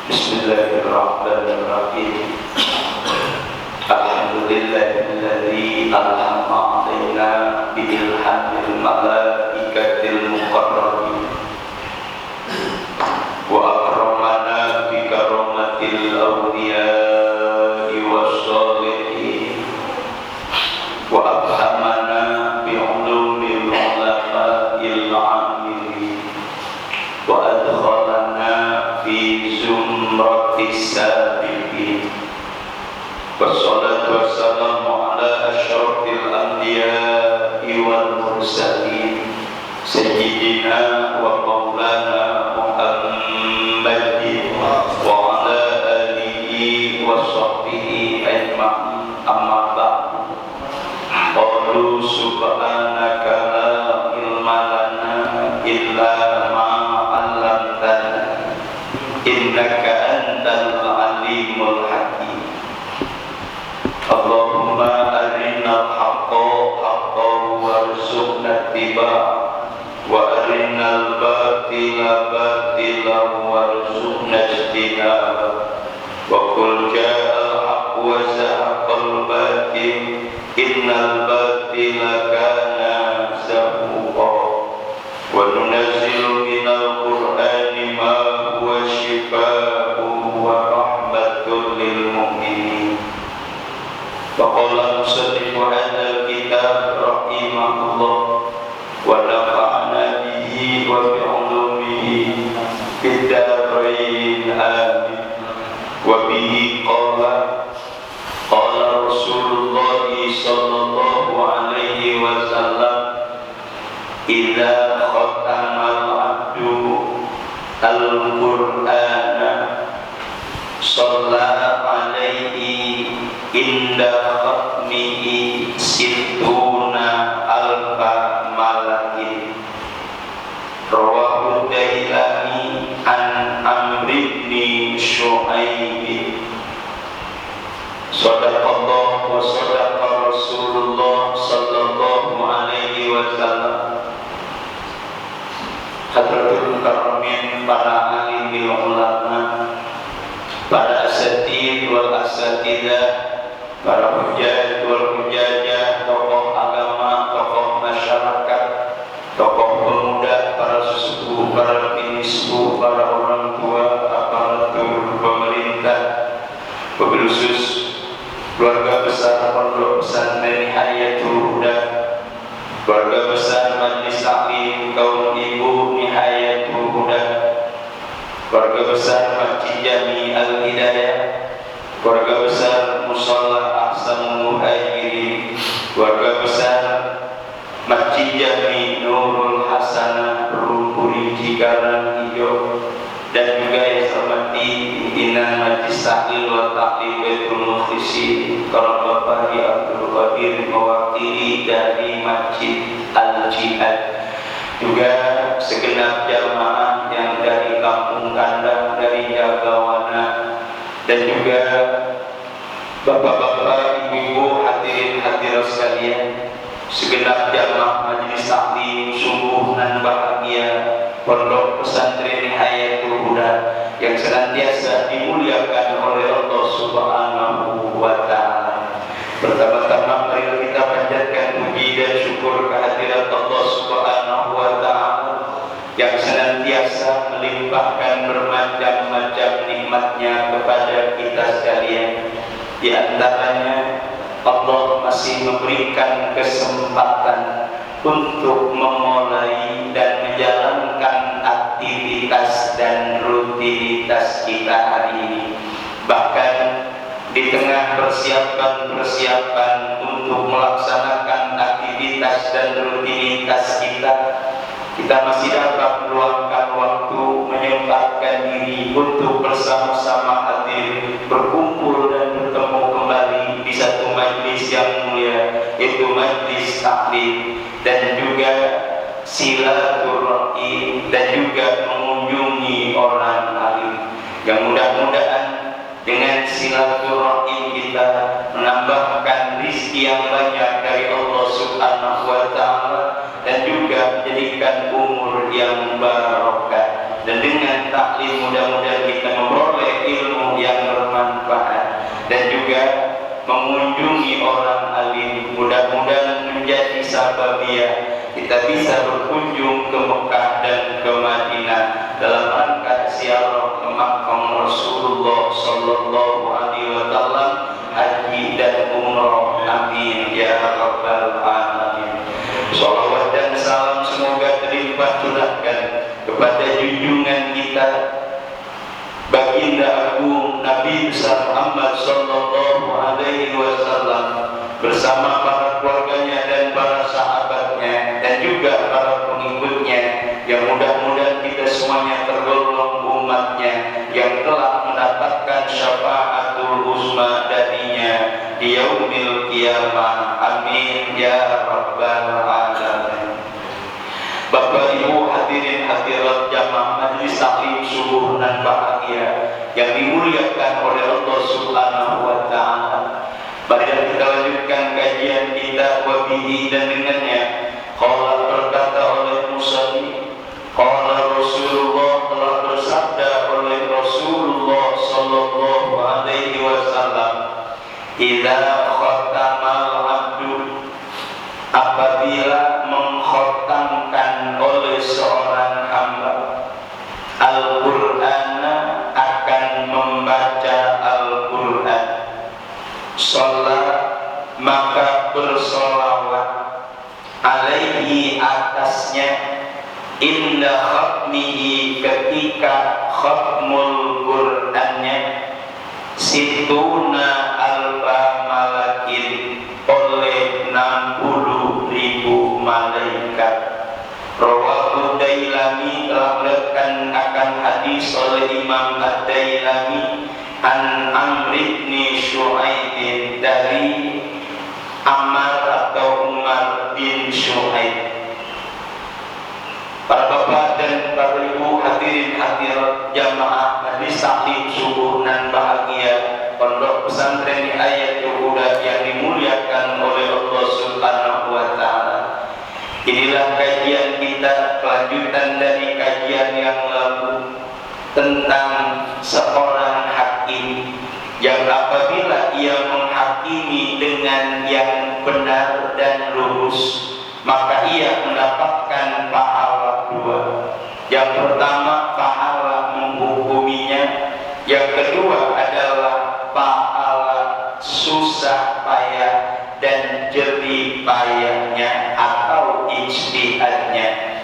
Bismillahirrahmanirrahim. Alhamdulillahilladzi alhama 'alaina bi ilhamil malaikatil muqarrabin wa akramana bi karamatil awliya'i wassalihin wa afhamana bi ulumil ulama'il 'amilin wa adkhalana fi zumratis sabiqin. Wassalatu wassalamu ala asyrafil anbiya'i wal mursalin sayyidina wa maulana Muhammadin wa ala alihi wa sahbihi ajma'in. Amma ba'du. Qalu subhanaka la ilma lana illa ma 'allamtana innaka antal alimul hakim. Allahumma arinal haqqa haqqan warzuqna ittiba'ah wa arinal batila batilan warzuqna ijtinabah wa qul ja'al haqqu wa zahaqal batil innal batila kana zahuqa wa nunazzilu minal qur'ani ma huwa shifaa'un wa rahmatun lil mu'minin. Waqala musannifu hadzal kitab rahimahullah wa nafa'ana bihi wa bi 'ulumihi fid dharain amin. Wa bihi qala Rasulullah sallallahu alaihi wasallam idza khatamal 'abdu al-Qur'ana shalla alaihi inda khatmihi sittuna alfa malakin. Rawahu Dailami an Amr bin Syu'aib. Shadaqallah wa shadaqa Rasulullah sallallahu alaihi wasallam. Hadratul mukarramin, para alim ulama, para asatid wal asatidah, para hujjah wal hujjajah, tokoh agama, tokoh masyarakat, tokoh pemuda, para sesepuh, para binisku, para orang tua, aparatur pemerintah, wabil khusus keluarga besar Pondok Pesantren Nihayatul Huda, keluarga besar Majelis Taklim kaum ibu Nihayatul Huda, keluarga besar Masjid Jami Al-Hidayah, keluarga besar Musholla Ahsanul Muhajirin, keluarga besar Masjid Jami Nurul Hasanah Rumpuri Cikarang Hijau, dan juga yang saya hormati pimpinan Majelis Taklim wa Taklim Baitul Mukhlisin Karam Bapak Abdul Qadir, mewakili dari Masjid Al-Jihad, juga segenap jamaah yang dari Kampung Kandang, dari Jagawana, dan juga bapak-bapak, ibu-ibu, hadirin hadirat sekalian, segenap jamaah Majelis Taklim sungguh nan bahagia Pondok Pesantren Nihayatul Huda yang senantiasa dimuliakan oleh Allah Subhanahu wa Ta'ala. Pertama-tama mari kita panjatkan puji dan syukur kehadirat Allah Subhanahu wa Ta'ala yang senantiasa melimpahkan bermacam-macam nikmatnya kepada kita sekalian. Di antaranya Allah masih memberikan kesempatan untuk memulai dan menjalankan aktivitas dan rutinitas kita hari ini. Bahkan di tengah persiapan untuk melaksanakan aktivitas dan rutinitas kita masih dapat meluangkan waktu, menyempatkan diri untuk bersama-sama hadir, berkumpul dan bertemu kembali di satu majlis yang mulia, yaitu Majlis Taklim, dan juga silaturahim, dan juga mengunjungi orang alim. Yang mudah-mudahan dengan silaturahim kita menambahkan rizki yang banyak dari Allah Subhanahu wa Ta'ala, dan juga menjadikan umur yang barokah dan dengan taklim mudah-mudahan kita memperoleh ilmu yang bermanfaat dan juga mengunjungi orang alim, mudah-mudahan menjadi sababiyah kita bisa berkunjung ke Mekah dan ke Madinah dalam rangka ziarah ke makam Rasulullah sallallahu alaihi wasallam, haji dan umrah. Amin ya rabbal alamin. Shalawat dan salam semoga terlimpah curahkan kepada junjungan kita Baginda Agung Nabi besar Muhammad sallallahu alaihi wasallam bersama para keluarganya dan para sahabatnya dan juga para pengikutnya, yang mudah-mudahan kita semuanya tergolong umatnya yang telah mendapatkan syafaatul uzma darinya di yaumil qiyamah. Amin ya rabbal alamin. Bapak Ibu hadirin hadirat jamaah majelis taklim subuh dan bahagia yang dimuliakan oleh Allah Subhanahu wa taala. Mari kita lanjutkan kajian kita wabihi dan dengannya. Qala berkata oleh musannif, qala Rasulullah, telah bersabda oleh Rasulullah sallallahu alaihi wasallam, idza khatamal abdu, apabila mengkhatamkan oleh seorang hamba Al-Qur'an, akan membaca Al-Qur'an, sholat maka bersolawat alaihi atasnya, inda khatmihi ketika khatmul Qur'annya, situna alfa malakin oleh 60.000 malaikat. Rawahu Dailami, telah meriwayatkan akan hadis oleh Imam Ad-Dailami an Amr bin Syu'aib, dari Ammar atau Umar bin Syu'aib. Para bapak dan para ibu hadirin hadirat jamaah majelis taklim subuh nan bahagia Pondok Pesantren Ayatul Huda yang dimuliakan oleh Allah Subhanahu wa taala. Inilah kajian kita, kelanjutan dari kajian yang lalu tentang seorang hakim yang apabila ia menghakimi dengan yang benar dan lurus, maka ia mendapatkan pahala dua. Yang pertama pahala menghukuminya, yang kedua adalah pahala susah payah dan jerih payahnya atau ijtihadnya.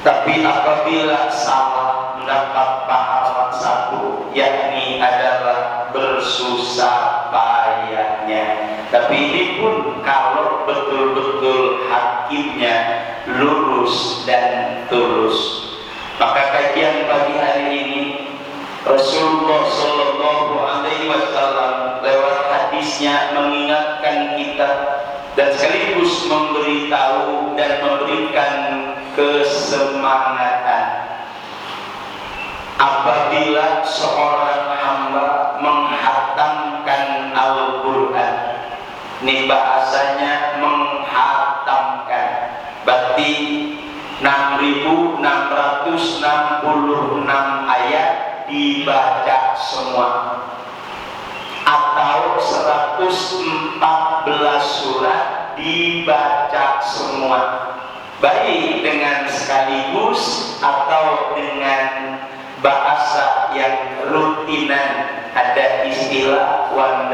Tapi apabila salah mendapat pahala satu, yakni adalah bersusah payahnya. Tapi ini pun kalau betul-betul hakimnya lurus dan tulus. Maka kajian pagi hari ini Rasulullah Sallallahu Alaihi Wasallam lewat hadisnya mengingatkan kita dan sekaligus memberitahu dan memberikan kesemangatan apabila seorang hamba menghatamkan Al-Quran. Ini bahasanya menghatamkan, berarti 6.666 ayat dibaca semua, atau 114 surat dibaca semua, baik dengan sekaligus atau dengan bahasa yang rutinan. Ada istilah one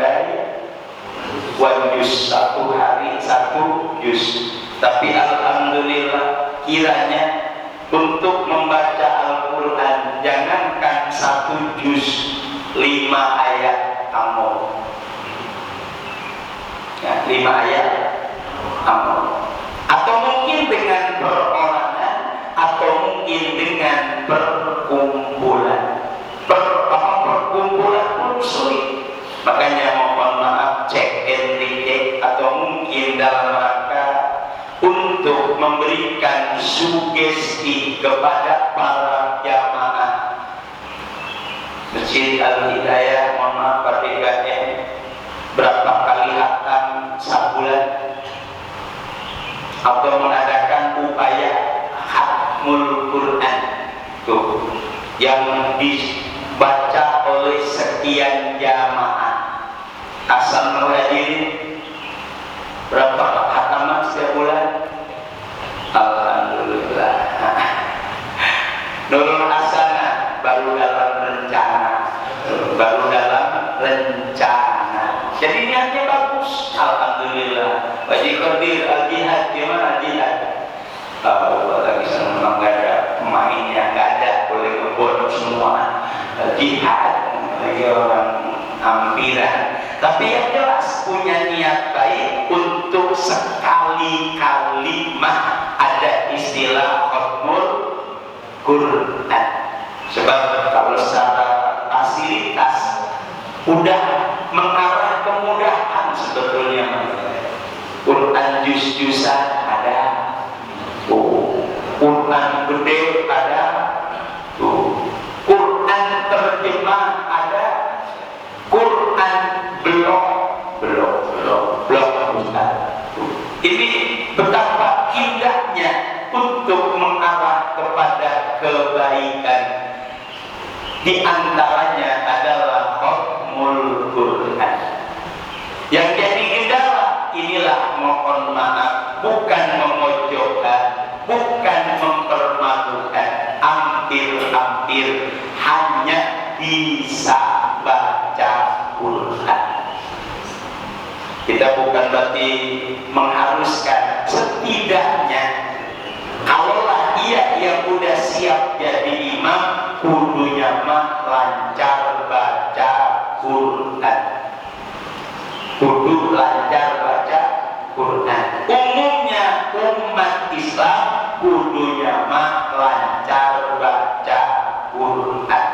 juz, satu hari satu juz. Tapi alhamdulillah kiranya untuk membaca Al-Quran jangankan satu juz, 5 ayat kamu ya, 5 ayat kamu, atau mungkin dengan perorangan, atau mungkin dengan perkumpulan. Perkumpulan pun sulit, makanya mohon maaf, cek and recheck, atau mungkin dalam rangka untuk memberikan sugesti kepada para jamaah Masjid Al-Hidayah, mohon maaf Pak DKM, berapa kali hatam sebulan, atau mengadakan upaya khatmul Quran tuh yang dibaca oleh sekian jamaah. Asal muhajirin berapa hataman setiap bulan? Alhamdulillah. Nurul Hasanah baru dalam rencana. Jadi niatnya bagus. Alhamdulillah. Wajib qadir al-jihad, gimana jihad? Lagi senang nggak ada pemainnya, nggak ada, boleh ngebon semua. Jihad lagi orang ampiran. Tapi yang jelas punya niat baik untuk sekali-kali mah ada istilah khatmul Quran. Sebab kalau secara fasilitas udah mengarah kemudahan sebetulnya. Quran juz-juzan ada, Quran gede ada, Quran terjemah ada, Quran blok ini betapa indahnya untuk mengarah kepada kebaikan. Di antaranya adalah khatmul Quran. Yang jadi kendala inilah, mohon maaf, bukan memojokkan, bukan mempermalukan, hampir hanya bisa baca Quran. Kita bukan berarti mengharuskan, setidaknya kalaulah ia yang udah siap jadi imam, kudunya mah lancar baca Quran, kudu lancar baca Quran. Umumnya umat Islam kudunya mah lancar baca Quran.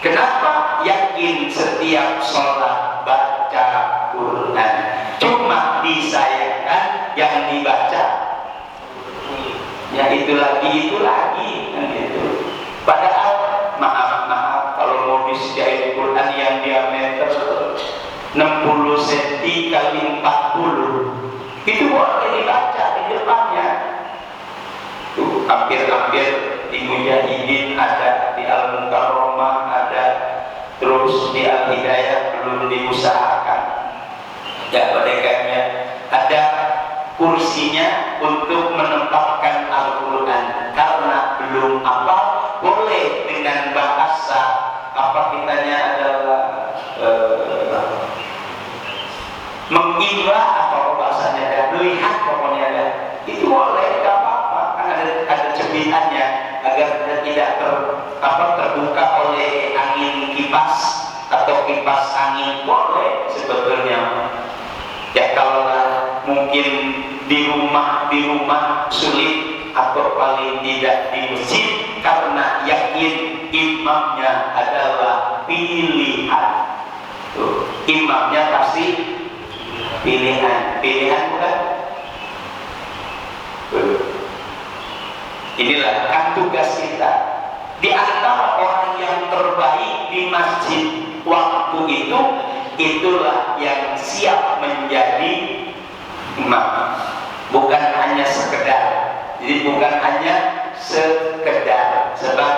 Kenapa? Yakin setiap sholat baca Quran. Cuma disayangkan yang dibaca ya itu lagi kan gitu. Padahal maaf kalau mau disediain Quran yang diameter 60 cm kali 40 itu boleh dibaca di depannya. Tuh hampir di Mujahidin ada, di Al-Mukarramah ada, terus di Al-Hidayah belum diusahakan ya, padanya ada kursinya untuk menempatkan Al-Quran karena belum apa, boleh dengan bahasa apa kitanya adalah mengimla atau bahasanya ada, melihat pokoknya ada, itu boleh, gak apa-apa, kan ada cebitannya agar tidak terbuka oleh angin kipas atau kipas angin, boleh sebetulnya. Ya kalau mungkin di rumah sulit atau paling tidak di masjid, karena yakin imamnya adalah pilihan. Tuh, imamnya pasti pilihan bukan? Inilah kan tugas kita. Di antara orang yang terbaik di masjid waktu itu, itulah yang siap menjadi imam. Bukan hanya sekedar. Jadi bukan hanya sekedar. Sebab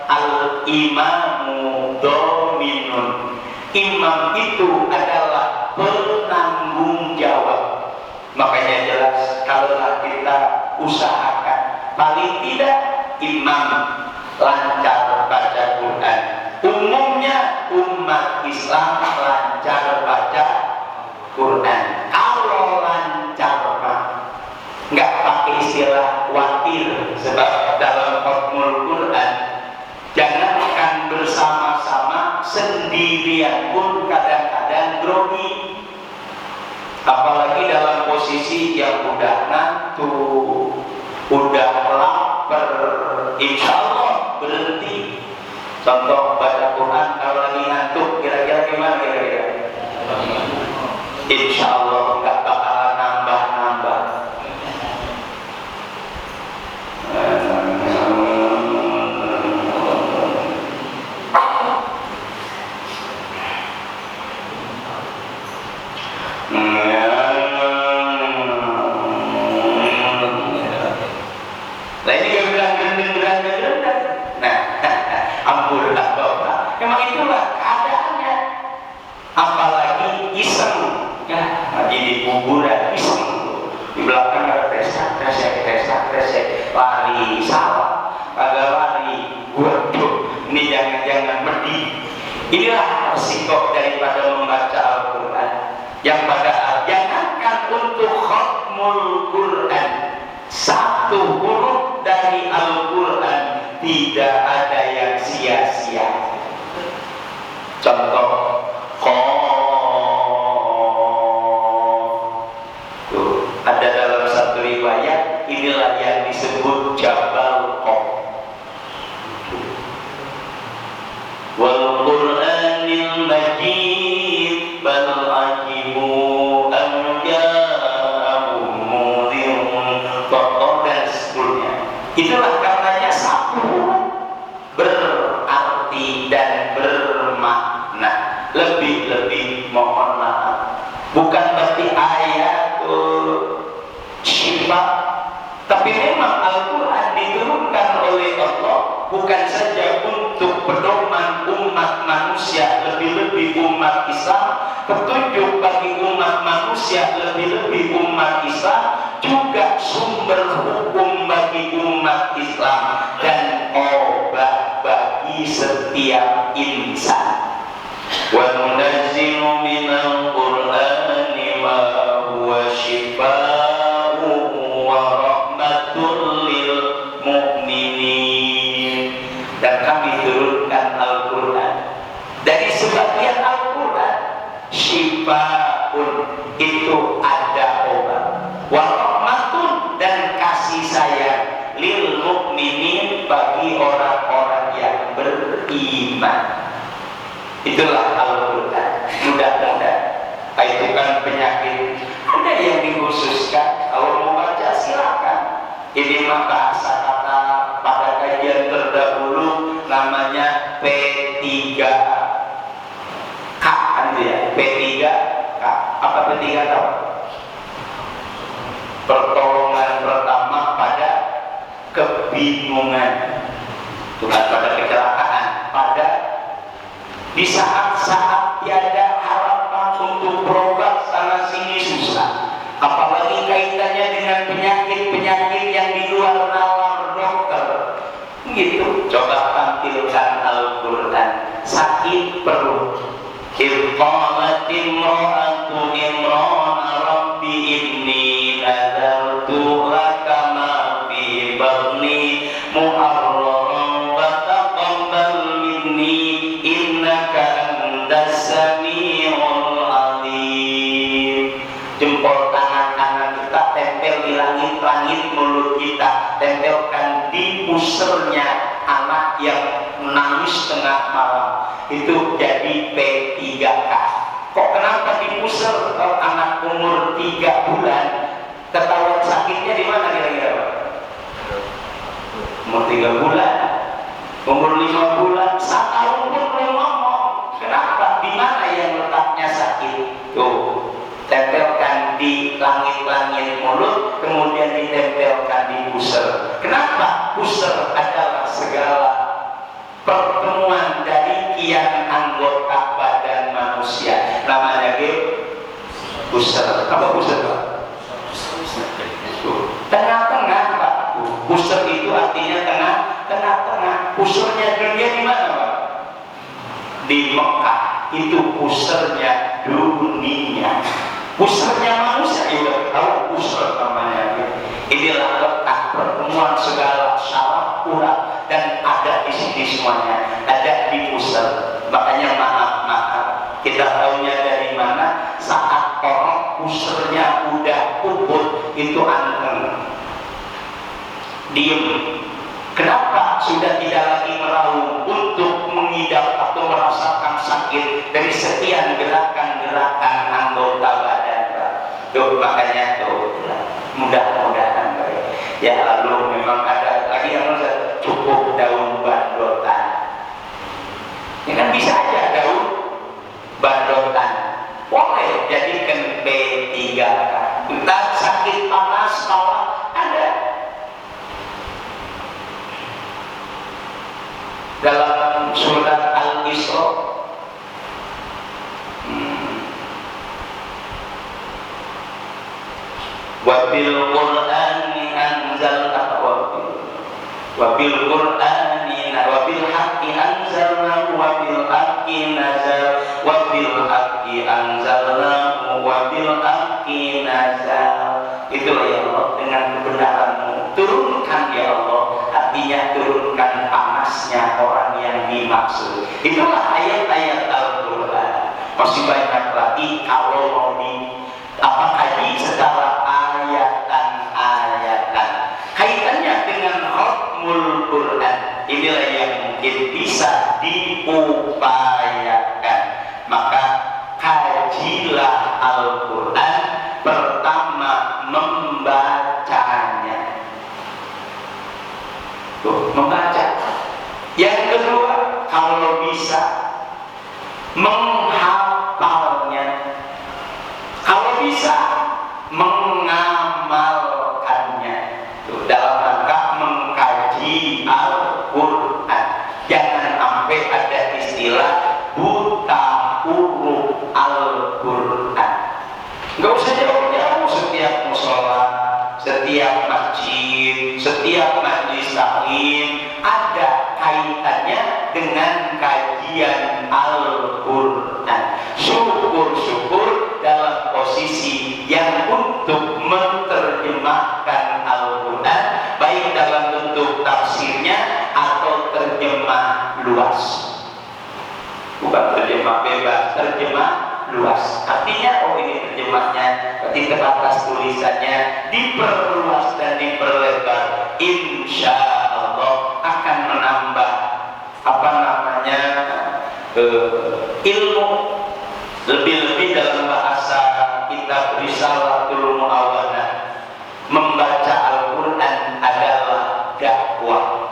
al-imamu dominun. Imam itu adalah penanggung jawab. Makanya jelas kalau kita usahakan paling tidak imam lancar baca Quran. Umumnya umat Islam lancar baca Quran. Kalau lancar mah nggak pakai istilah watir, sebab dalam khatmul Quran jangankan bersama-sama, sendirian pun kadang-kadang grogi. Apalagi dalam posisi yang udah ngantuk, udah lapar, insya Allah berhenti. Contoh baca Quran kalau lagi ngantuk, kira-kira gimana kira-kira? Insya Allah nggak bakalan nambah-nambah. Nah ini gak bilang gendeng. Nah mabur bapak. Memang itulah keadaannya. Apalagi iseng, ya lagi di kuburan iseng, di belakang ada tesek, lari salah, agak lari, waduh, ini jangan-jangan medih. Inilah resiko daripada membaca Al-Quran. Yang padahal jangankan untuk khatmul Quran, satu huruf dari Al-Quran tidak ada yang sia-sia. Contoh tuh, ada dalam satu riwayat, inilah yang disebut Jabal Qaf. Wal Qur'anil Majid bal ajibu an ja'ahum mudhirun dan seterusnya. Itulah karenanya satu berarti dan bermakna. Lebih-lebih mohon maaf, bukan berarti ayatul syifa, tapi memang Al-Quran diturunkan oleh Allah bukan saja untuk pedoman umat manusia, lebih-lebih umat Islam, petunjuk bagi umat manusia, lebih-lebih umat Islam, juga sumber hukum bagi umat Islam dan obat bagi setiap insan. Wa nunazzilu minal Qur'ani ma huwa shifaa'un wa rahmatul lil mu'minin. Dan kami turunkan Al-Quran dari sebagian Al-Quran, shifaa'un itu ada obat, wa rahmatun dan kasih sayang, lil mu'minin bagi orang-orang yang beriman. Itulah Al-Quran. Mudah-mudahan itu kan penyakit ada yang dikhususkan, kalau mau baca silakan. Ini mah bahasa kata pada kajian terdahulu namanya P3K kan ya, P3K. Apa P3K? Pertolongan pertama pada kebingungan, bukan pada kecelakaan, pada di saat-saat tiada harapan untuk berobat sana sini susah, apalagi kaitannya dengan penyakit-penyakit yang di luar nalar dokter gitu. Coba tampilkan Al-Quran. Sakit perut, qalat imra'atu imran rabbi inni nadartu laka ma fi batni muharraran wa taqabbal minni innaka antas samiul alim. Jempol tangan kanan kita tempel di langit-langit, mulut kita tempelkan di pusernya anak yang menangis tengah malam, itu jadi P3K. Kok kenapa di puser anak umur 3 bulan ketahuan sakitnya di mana kira-kira Pak? Umur 3 bulan, umur 5 bulan, 1 tahun pun belum ngomong. Kenapa? Di mana yang letaknya sakit? Tuh, tempelkan di langit-langit mulut, kemudian ditempelkan di puser. Kenapa? Puser adalah segala pertemuan dari kian anggota badan manusia. Namanya puser. Apa puser Pak? Tengah-tengah Pak. Puser itu artinya tengah-tengah. Pusernya dunia di mana Pak? Di Mekah. Itu pusernya dunia. Pusernya manusia itu tahu puser namanya. Inilah letak pertemuan segala syaraf urat dan ada di sini semuanya, ada di puser. Makanya maaf, kita tahunya dari mana? Saat orang pusernya udah puput, itu anteng, diem. Kenapa? Sudah tidak lagi meraung untuk mengidap atau merasakan sakit dari sekian gerakan-gerakan anggota badan. Tuh, makanya tuh mudah-mudahan ya. Lalu memang ada lagi yang cukup daun bandotan, ya kan bisa aja daun bandotan, boleh jadikan P3K. Entah sakit panas kawat ada. dalam surat Al-Isra. Wabil Qur'ani anzalna wabil Qur'ani wabil haqqi anzalna wabil haqqi nazal wabil haqqi anzalna wabil haqqi nazal. Itulah ya Allah, dengan kebenaran-Mu turunkan ya Allah, artinya turunkan panasnya orang yang dimaksud. Itulah ayat-ayat Al-Quran. Masih banyak lagi kalau mau kaji secara ayatan-ayatan. Kaitannya dengan hukmul Quran. Inilah yang mungkin bisa diupayakan. Maka kajilah Al-Quran. Pertama, membacanya. Membaca. Yang kedua, kalau bisa menghafalnya. Kalau bisa mengamalkannya. Dalam rangka mengkaji Al-Quran. Jangan sampai ada istilah buta huruf Al-Quran. Nggak usah jauh-jauh, setiap musola, setiap masjid, setiap majlis taklim ada kaitannya dengan kajian Al-Quran. Syukur-syukur dalam posisi yang untuk menerjemahkan Al-Quran, baik dalam bentuk tafsirnya atau terjemah luas. Bukan terjemah bebas, terjemah luas. Artinya, oh ini terjemahnya, berarti terbatas tulisannya, diperluas dan diperlebar. Insya Allah akan menambah ilmu. Lebih-lebih dalam bahasa kitab Risalatul Mu'awanah, membaca Al-Quran adalah dakwah.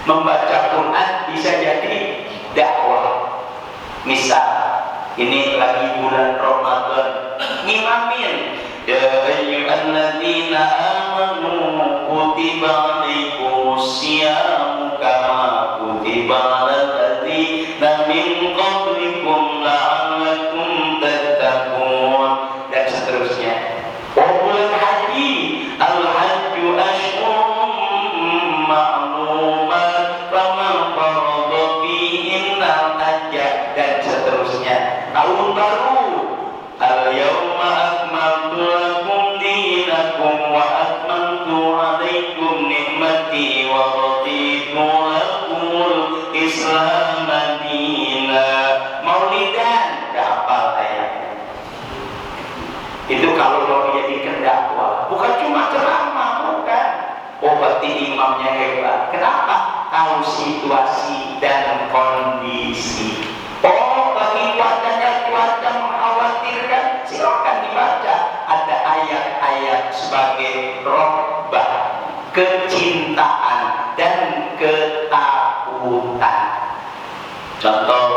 Membaca Quran bisa jadi dakwah. Misal ini lagi bulan Ramadan, ngimamin ya ayyuhalladzina amanu kutiba alaikumusiyam kama kutiba alal ladzina min qablikum la'allakum tattaqun, dan seterusnya. Bulan haji, al-hajju ashhurun ma'lumat faman farada fihinna al-hajja, dan seterusnya. Tahun baru, al-yawma akmaltu lakum dinakum wa atmamtu alaikum ni'mati wa raditu lakumul Islam madina. Maulidan, gak hafal ayatnya. Itu kalau mau dijadikan dakwah, bukan cuma ceramah, bukan. Oh, berarti imamnya hebat. Kenapa? Tahu situasi dan kondisi. Oh, bagi cuaca mengkhawatirkan, silakan dibaca. Ada ayat-ayat sebagai rohbah, kecintaan dan ketakutan. Contoh,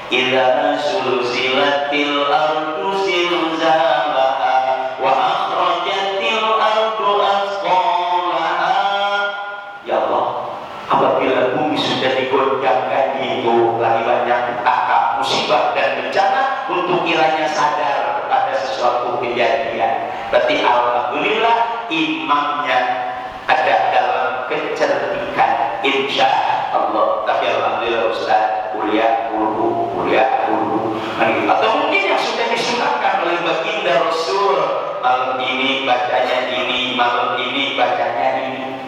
idza sulsilatil ardu zilzalaha wa akhrajatil ardu asqalaha. Ya Allah, apabila bumi sudah digoncangkan, itu lagi banyak petaka, musibah dan bencana, untuk kiranya sadar pada sesuatu kejadian. Berarti alhamdulillah imamnya ada dalam kecerdikan, insya Allah. Tapi alhamdulillah Ustaz, kuliah dulu. Atau mungkin yang sudah disunahkan oleh baginda Rasul, malam ini bacanya ini, malam ini bacanya ini.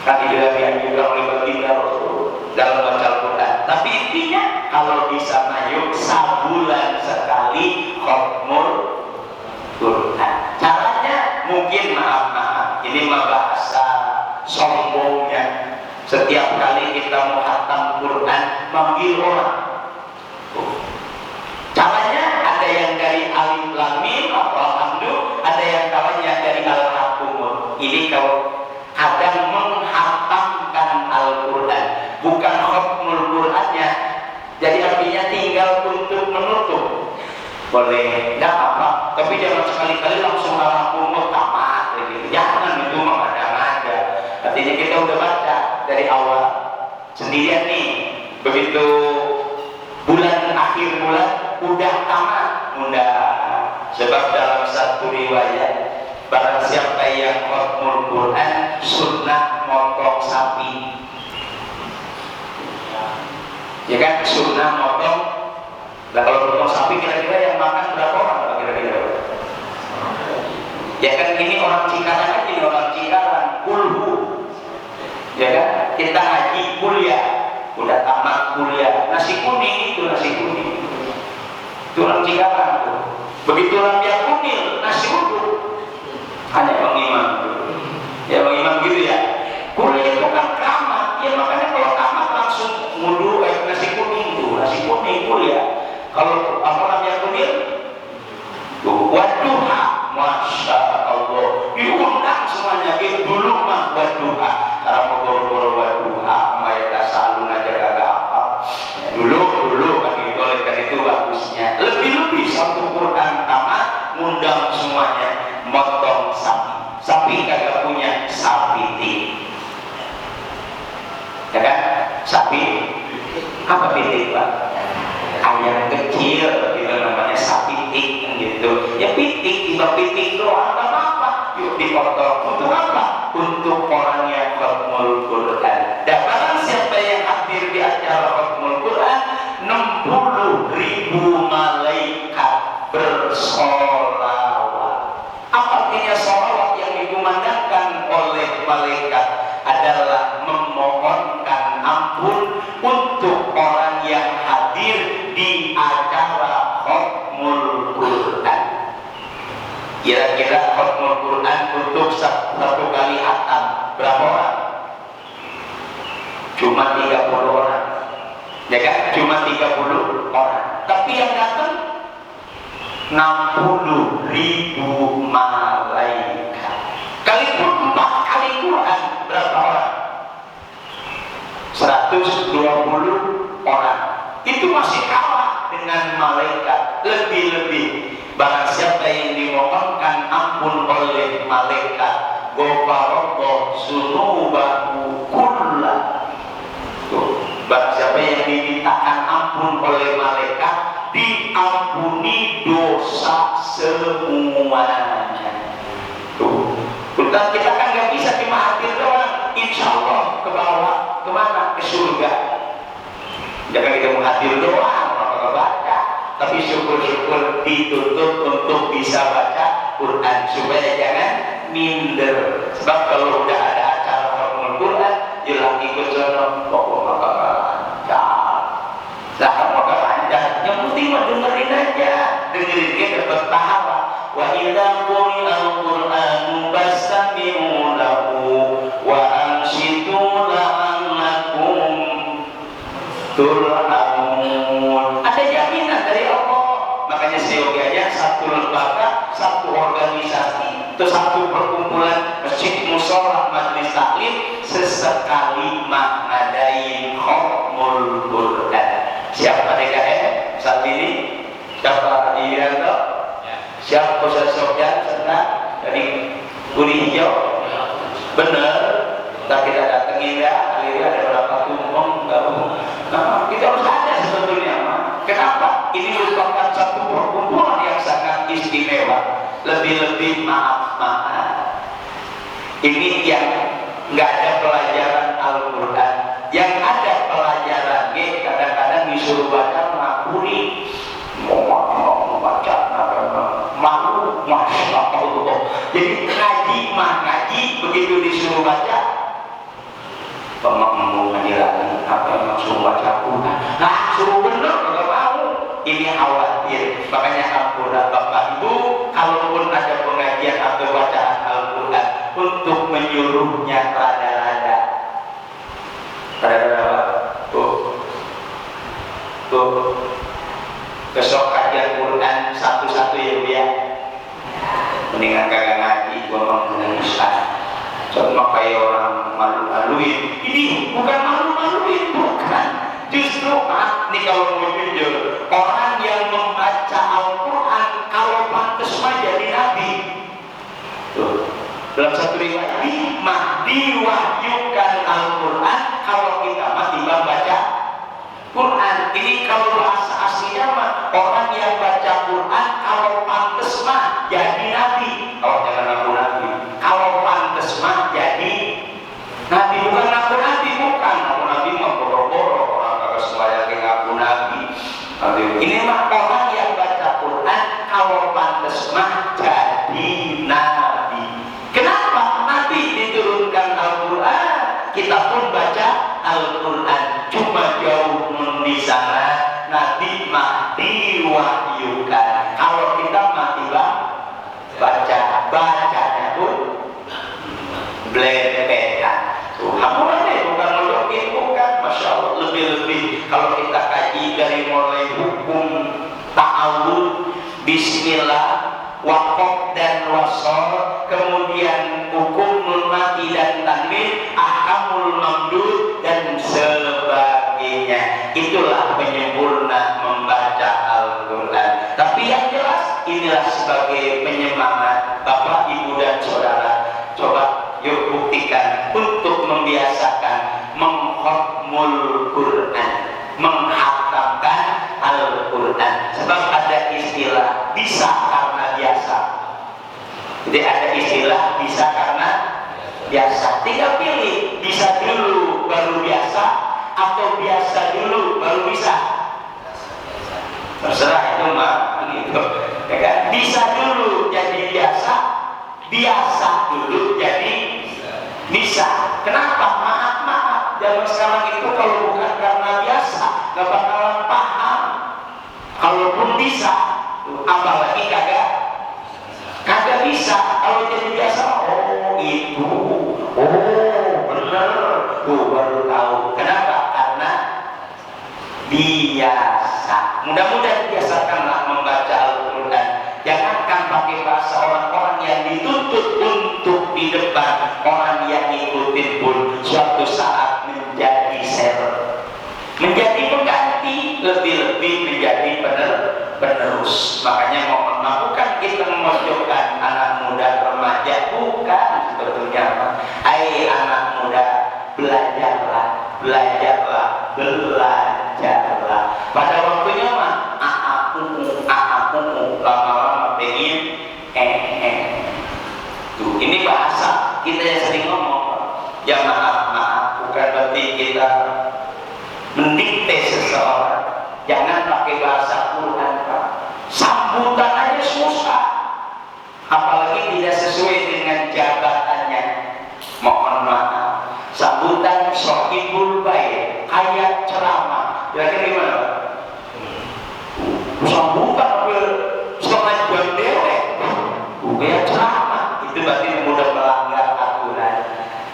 Kan dilakukan juga oleh baginda Rasul dalam baca Al-Quran. Tapi intinya, kalau bisa mayuk sabulan sekali khutmul Quran. Caranya mungkin maaf, ini mah bahasa sombongnya. Setiap kali kita mau khatam Quran, manggil orang. Caranya ada yang dari alif lam mim atau alhamdulillah, ada yang kawannya dari al-hakumul. Ini kalau kadang menghatamkan Al-Quran, bukan hukmul Qurannya. Jadi artinya tinggal untuk menutup. Boleh, tidak apa-apa. Tapi jangan sekali-kali langsung al-hakumul tamat. Jangan, itu mengada-ngada. Berarti artinya kita udah baca dari awal sendirian nih, begitu bulan akhir bulan udah tamat, udah. Sebab dalam satu riwayat, barang siapa yang khatmul Quran sunnah motong sapi, ya kan, sunnah motong. Nah kalau potong sapi kira-kira yang makan berapa orang kira-kira? Ya kan, ini orang Cikarang aja, ini orang Cikarang kulhu, ya kan, kita ngaji kuliah, udah tamat kuliah, nasi kuning itu nasi kuning, itu orang Cikarang tuh. Begitu lampion kunil, nasi uduk, hanya Bang Imam, ya Bang Imam gitu ya. Kuliah itu kan keramat, ya makanya kalau tamat langsung ngudu nasi kuning tuh, nasi kuning kuliah. Kalau apa lampion kunil, waduha, masya Allah, diundang semuanya. Gitu dulu mah waduha, karena mau boro-boro waduha, mereka salun aja kagak apa. Dulu kan gitu, oleh karena itu bagusnya. Lebih-lebih satu Quran tamat, ngundang semuanya, motong sapi. Sapi kagak punya, sapi tik. Ya kan? Sapi apa pitik Pak? Ayam kecil, itu namanya sapi tik gitu. Ya pitik, tiba pitik doang, apa apa? Yuk dipotong. Untuk apa? Untuk orang yang khatmul Quran. Dan barang siapa yang hadir di acara khatmul Quran, 60.000 malaikat bersolawat. Apa artinya solawat? Yang dikumandangkan oleh malaikat adalah memohonkan ampun untuk orang yang hadir di acara khatmul Quran. Kira-kira khatmul Quran untuk satu kali khatam berapa orang? Cuma 30 orang, ya kan? Cuma 30 orang. Tapi yang datang 60.000 malaikat. Kalaupun 4 kali Quran berapa orang? 120 orang. Itu masih kalah dengan malaikat. Lebih-lebih barang siapa yang dimohonkan ampun oleh malaikat, ghafarallahu dzunubahu kullah. Barang siapa yang dimintakan ampun oleh malaikat, diampuni dosa semuanya. Tuh, kita kan nggak bisa cuma hadir doang, insya Allah ke bawah, kemana? Ke surga. Jangan kita mau hadir doang, orang baca, tapi syukur-syukur dituntut untuk bisa baca Quran supaya jangan minder. Sebab kalau udah ada acara khatmul Quran, jelang ikut sono, pokok maka lancar. Lah maka lancar, yang penting mah dengerin aja, dengerin dia dapat pahala. Wa idza quri'al Qur'anu fastami'u lahu wa ansitu la'allakum turhamun. Ada jaminan dari Allah. Makanya seyogianya satu lembaga, satu organisasi, atau satu perkumpulan masjid mushola majelis taklim sesekali mengadain khatmul Quran. Siapa DKM saat ini? Siapa Irianto? Siapa Ustaz Sofyan senang dari Gunung Hijau? Bener. Kita datengin ya, akhirnya ada berapa tumpeng, nah, kita harus ada sebetulnya. Kenapa? Ini merupakan satu perkumpulan yang sangat istimewa. Lebih-lebih maaf. Ini yang nggak ada pelajaran Al-Quran, yang ada pelajaran kadang-kadang disuruh baca makuri, mau baca malu, masya Allah. Jadi ngaji, begitu disuruh baca, mau ngaji lagi, apa yang suruh baca Quran? Nah, suruh bener, nggak mau. Ini khawatir. Makanya Al-Quran, Bapak Ibu, kalaupun ada pengajian atau bacaan Al-Quran, untuk menyuruhnya rada-rada. Tuh. Besok kajian Quran satu-satu ya Bu ya. Mendingan kagak ngaji, gua mau menangis. Cuma kayak orang malu-maluin. Ini bukan malu-maluin, bukan. Justru nih kalau mau jujur, orang yang membaca Al-Quran kalau pantas mah jadi nabi. Tuh, Dalam satu riwayat nikmah diwahyukan Al-Quran kalau kita mati baca Quran. Ini kalau bahasa aslinya mah orang yang baca Quran kalau pantes mah jadi nabi. Oh jangan ngaku nabi. Kalau pantes mah jadi nabi, bukan ngaku nabi, bukan ngaku nabi mah boro-boro orang kagak sembahyang ngaku nabi. Ini mah orang yang baca Quran kalau pantes mah jadi nabi. Kenapa nabi diturunkan Al-Quran? Kita pun baca Al-Quran, cuma jauh di sana nabi mah diwahyukan. Kalau kita mati bacanya pun belepetan. Hampura deh, bukan melokin, bukan. Masya Allah, lebih-lebih kalau kita kaji dari mulai hukum ta'awud, bismillah, waqaf dan wasol, kemudian hukum nun mati dan tanwin, ahkamul mamdud dan sebagainya. Itulah penyempurna membaca Al-Quran. Tapi yang jelas inilah sebagai penyemangat Bapak, Ibu dan Saudara. Coba yuk buktikan untuk membiasakan mengkhatmul Quran, menghatamkan Al-Quran. Sebab ada istilah bisa karena biasa. Jadi ada istilah bisa karena biasa. Tinggal pilih, bisa dulu baru biasa atau biasa dulu baru bisa. Terserah itu mah gitu. Ya kan? Bisa dulu jadi biasa, biasa dulu jadi bisa. Kenapa? Maaf, zaman sekarang itu kalau bukan karena biasa gak bakalan paham. Kalaupun bisa, apalagi kagak bisa. Kalau jadi biasa, oh itu, oh bener, tuh baru tahu. Kenapa? Karena biasa. Mudah-mudahan biasakanlah membaca Al-Quran. Jangankan pakai bahasa orang-orang yang dituntut untuk di depan, orang yang ngikutin pun suatu saat menjadi server, menjadi pengganti, lebih-lebih menjadi penerus. Makanya mohon maaf, bukan kita memojokkan anak muda, remaja, bukan sebetulnya. Hai anak muda, belajarlah. Pada waktunya mah lama-lama pengen Tuh, ini bahasa kita yang sering ngomong. Ya maaf, bukan berarti kita mendikte seseorang. Jangan pakai bahasa Quran, Pak. Sambutan aja susah, apalagi tidak sesuai dengan jabatannya. Mohon maaf, sambutan sohibul baik, kayak ceramah. Kira-kira gimana, Pak? Sambutan setengah jam dewek, kayak ceramah. Itu berarti mudah melanggar aturan.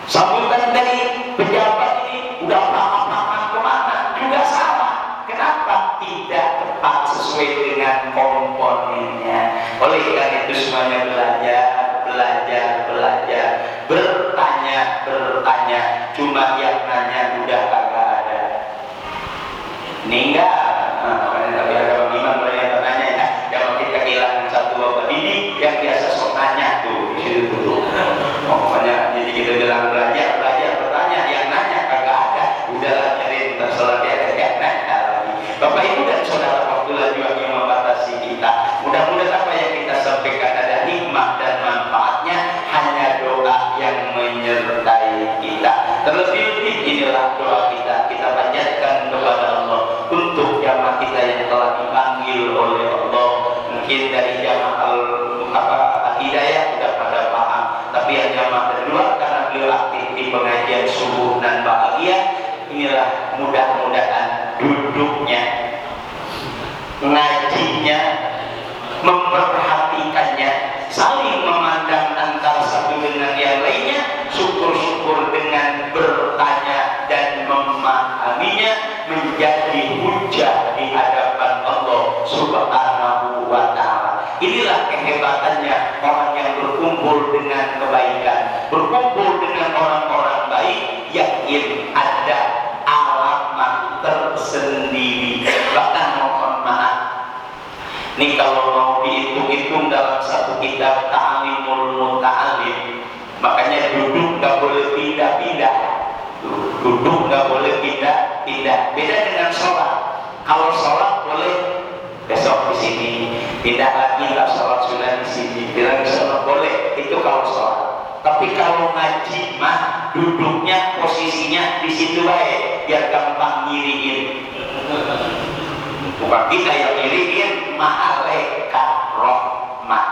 Sambutan dari pejabat ini udah paham kemana juga salah. Kenapa? Tidak tepat sesuai dengan komponennya. Oleh karena itu semuanya belajar, bertanya. Cuma yang nanya udah kagak ada. Ninggal. Tapi ada Bang Iman yang tanya ya. Jangan kita kehilangan satu bapak ini yang biasa sok nanya tuh di situ tuh. Pokoknya jadi kita bilang belajar, bertanya, yang nanya kagak ada. Udahlah nyari terserah dia kagak nanya lagi. Bapak Ibu dan Saudara, waktulah juga yang membatasi kita. Mudah-mudahan apa yang kita sampaikan ada hikmah dan manfaatnya, hanya doa yang menyertai kita. Terlebih-lebih inilah doa kita panjatkan kepada Allah untuk jamaah kita yang telah dipanggil oleh Allah. Mungkin dari jamaah Al-Hidayah sudah pada paham, tapi yang jamaah kedua karena beliau aktif di pengajian subuh dan bahagia, inilah mudah-mudahan duduknya, ngajinya, memperhatikannya, saling memandang antara satu dengan yang lainnya, syukur-syukur dengan bertanya dan memahaminya, menjadi hujah di hadapan Allah Subhanahu wa Ta'ala. Inilah kehebatannya orang yang berkumpul dengan kebaikan, berkumpul dengan orang-orang baik, yakin ada alamat tersendiri. Bahkan mohon maaf, ini kalau mau dihitung-hitung dalam satu kitab Ta'alimul Muta'alim, duduk nggak boleh pindah. Beda dengan sholat. Kalau sholat boleh besok di sini, pindah lagi nggak sholat sudah di sini, bilang sholat boleh, itu kalau sholat. Tapi kalau ngaji mah duduknya posisinya di situ baik, biar gampang ngiriin. Bukan kita yang ngiriin, malaikat rahmat.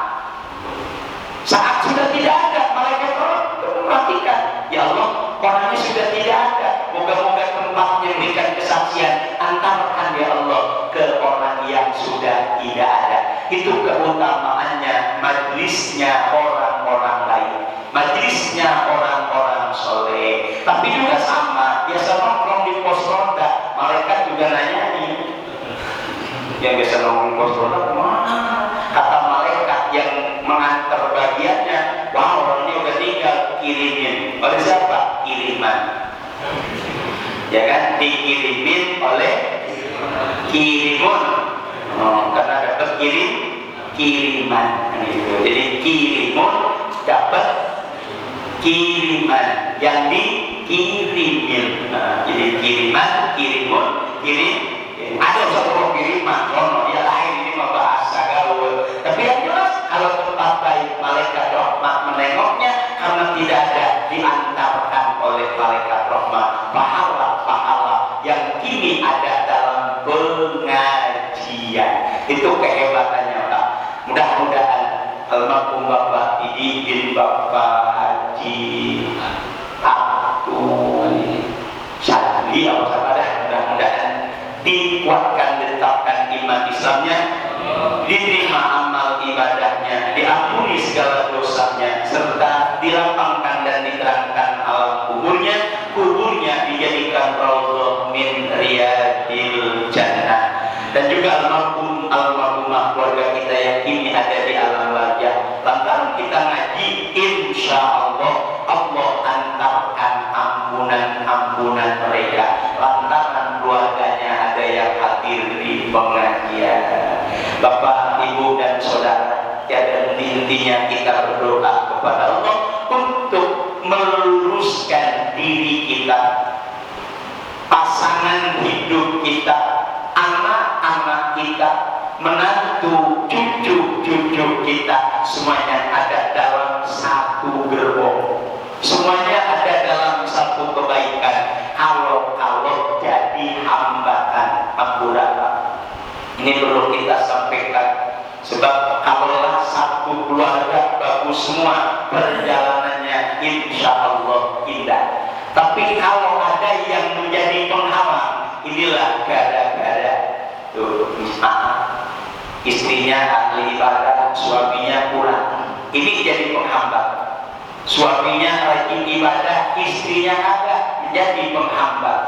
Saat sudah tidak ada malaikat rahmat, perhatikan, ya Allah, orangnya sudah tidak ada. Moga-moga tempat yang memberikan kesaksian antarkan ya Allah ke orang yang sudah tidak ada. Itu keutamaannya majlisnya orang-orang lain, majlisnya orang-orang soleh. Tapi juga sama, biasa nongkrong di pos ronda, malaikat juga nanyain. Yang biasa nongkrong di pos ronda kemana? Kata malaikat yang mengantar bagiannya, wah orangnya udah tinggal, kirimin. Oleh siapa? Kiriman. Ya kan, dikirimin oleh kirimun. Karena dapat kiriman gitu. Jadi kirimun dapat kiriman yang dikirimin. Jadi kirimun kirim. Ada satu kiriman, dia lain, ini mah bahasa gaul. Tapi yang jelas kalau tempat baik malaikat rahmat menengoknya, karena tidak ada, diantarkan oleh malaikat rahmat pahala yang kini ada dalam pengajian. Itu kehebatannya Pak. Mudah-mudahan almarhum Bapak Idi bin Bapak Haji Abdul Syadli mudah-mudahan dikuatkan, ditetapkan iman Islamnya, diterima amal ibadahnya, diampuni segala dosanya, serta dilapangkan dan diterangkan alam kuburnya dijadikan raudhah min riyadil jannah. Dan juga almarhumah keluarga kita yang kini ada di alam barzah, lantaran kita ngaji, insya Allah antarkan ampunan mereka, lantaran keluarganya ada yang hadir di pengajian. Bapak, Ibu dan Saudara, tiada henti-hentinya kita berdoa kepada Allah untuk meluruskan diri kita, pasangan hidup kita, anak-anak kita, menantu, cucu-cucu kita, semuanya ada dalam satu gerbong, semuanya ada dalam satu kebaikan. Kalau jadi hambatan Abdurrahman, ini perlu kita sampaikan, sebab kalaulah satu keluarga bagus semua, perjalanannya insya Allah indah. Tapi kalau ada yang menjadi penghalang, inilah gara-gara tuh, istrinya ahli ibadah, suaminya kurang, ini jadi penghambat. Suaminya rajin ibadah, istrinya ada, menjadi penghambat.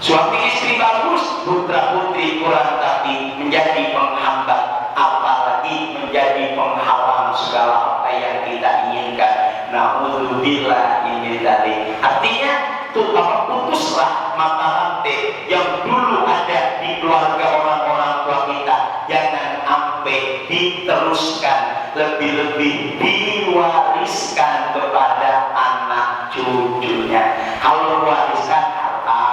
Suami istri bagus, putra putri kurang tapi menjadi penghambat, apalagi menjadi penghalang segala apa yang kita inginkan. Na'udzubillah ini tadi. Artinya tuh putuslah mata rantai yang dulu ada di keluarga orang-orang tua kita, jangan sampai diteruskan, lebih-lebih diwariskan kepada anak cucunya. Kalau wariskan harta,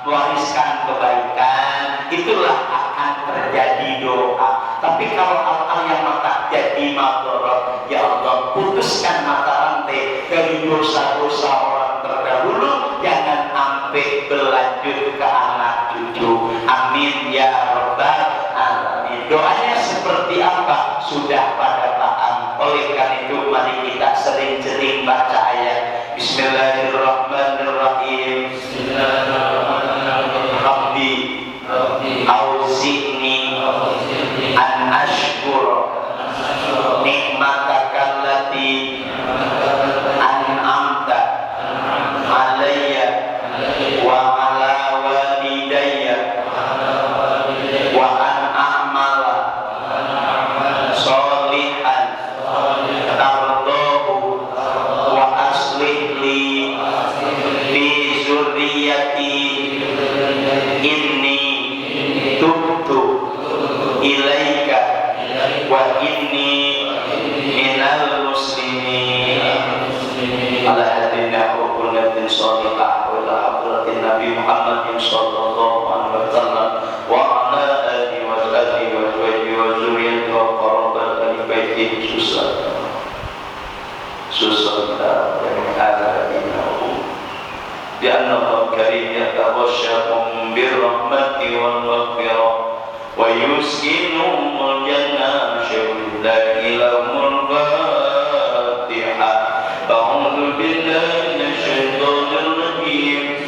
wariskan kebaikan, itulah akan terjadi doa. Tapi kalau hal-hal yang maka jadi madharat, ya Allah, putuskan mata rantai dari dosa-dosa orang terdahulu, jangan sampai berlanjut ke anak cucu. Amin ya rabbal alamin. Doanya seperti apa? Sudah pada paham. Oleh karena itu mari kita sering-sering baca ayat Bismillahirrahmanirrahim. Rabbi auzi'ni an ashkura nikmataka allati an'amta alayya wa ala walidayya wa an a'mala sholihan tardahu wa aslih li fi zurriyati inni tubtu ilaika wa inni minal muslimin. Ala hadina wa kullatin sholihah wa la susah yang ada inahu di annahu karim yataghashshahum birrahmati wal maghfirah wa yuskinuhum al-jannah syai'un lahumul fatihah a'udzu billahi minasyaitonir rajim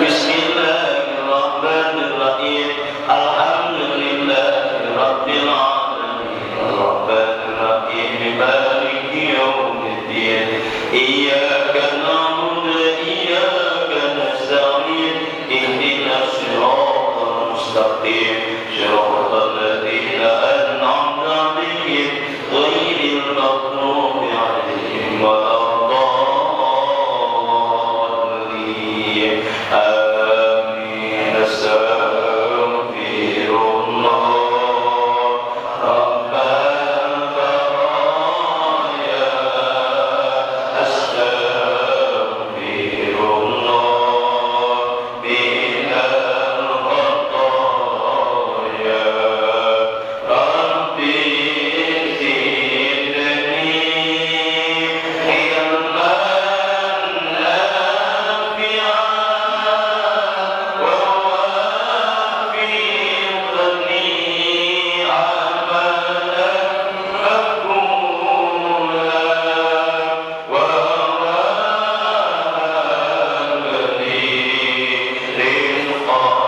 bismillahirrahmanirrahim alhamdulillahi rabbil alamin arrahmanir rahim maliki yaumiddin iyyaka na'budu wa iyyaka nasta'in ihdinas siratal mustaqim siratal ladzina an'amta 'alaihim ghairil maghdubi 'alaihim waladdallin amin astaghfirullah rabbal baraya astaghfirullah minal khataya rabbi zidni ilman nafi'an wa waffiqni amalan maqbulan wa habli rizqan